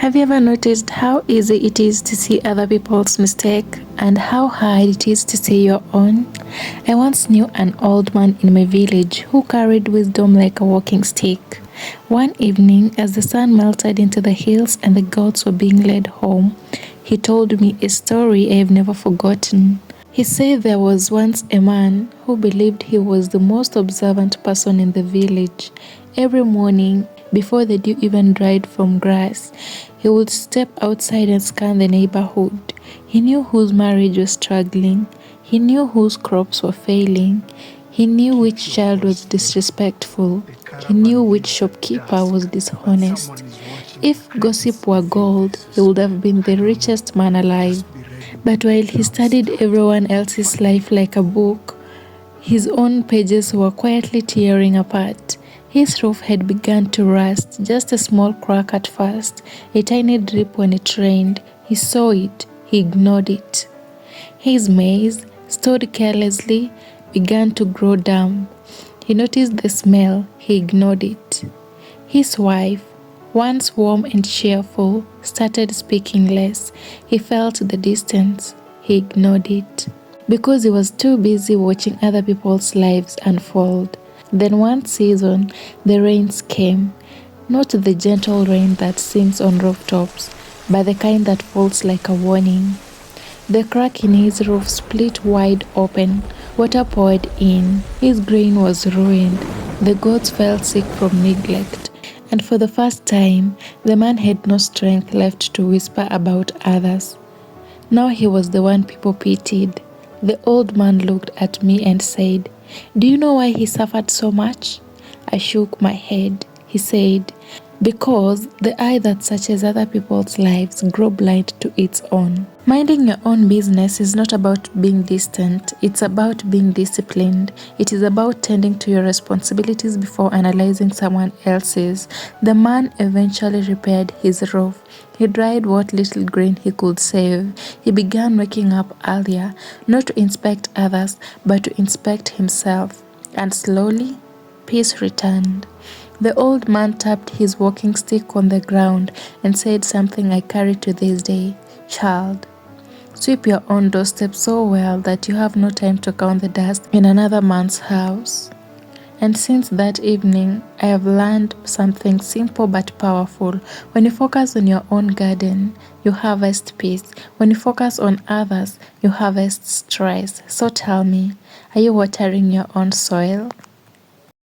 Have you ever noticed how easy it is to see other people's mistake and how hard it is to see your own? I once knew an old man in my village who carried wisdom like a walking stick. One evening, as the sun melted into the hills and the goats were being led home, he told me a story I have never forgotten. He said there was once a man who believed he was the most observant person in the village. Every morning, before the dew even dried from grass, he would step outside and scan the neighborhood. He knew whose marriage was struggling. He knew whose crops were failing. He knew which child was disrespectful. He knew which shopkeeper was dishonest. If gossip were gold, he would have been the richest man alive. But while he studied everyone else's life like a book, his own pages were quietly tearing apart. His roof had begun to rust, just a small crack at first, a tiny drip when it rained. He saw it, he ignored it. His maize, stored carelessly, began to grow damp. He noticed the smell, he ignored it. His wife, once warm and cheerful, started speaking less. He felt the distance, he ignored it, because he was too busy watching other people's lives unfold. Then one season, the rains came, not the gentle rain that sings on rooftops, but the kind that falls like a warning. The crack in his roof split wide open. Water poured in. His grain was ruined. The goats fell sick from neglect. And for the first time, the man had no strength left to whisper about others. Now he was the one people pitied. The old man looked at me and said, "Do you know why he suffered so much?" I shook my head. He said, "Because the eye that searches other people's lives grows blind to its own." Minding your own business is not about being distant, it's about being disciplined. It is about tending to your responsibilities before analyzing someone else's. The man eventually repaired his roof. He dried what little grain he could save. He began waking up earlier, not to inspect others, but to inspect himself. And slowly, peace returned. The old man tapped his walking stick on the ground and said something I carry to this day. "Child, sweep your own doorstep so well that you have no time to count the dust in another man's house." And since that evening, I have learned something simple but powerful. When you focus on your own garden, you harvest peace. When you focus on others, you harvest stress. So tell me, are you watering your own soil?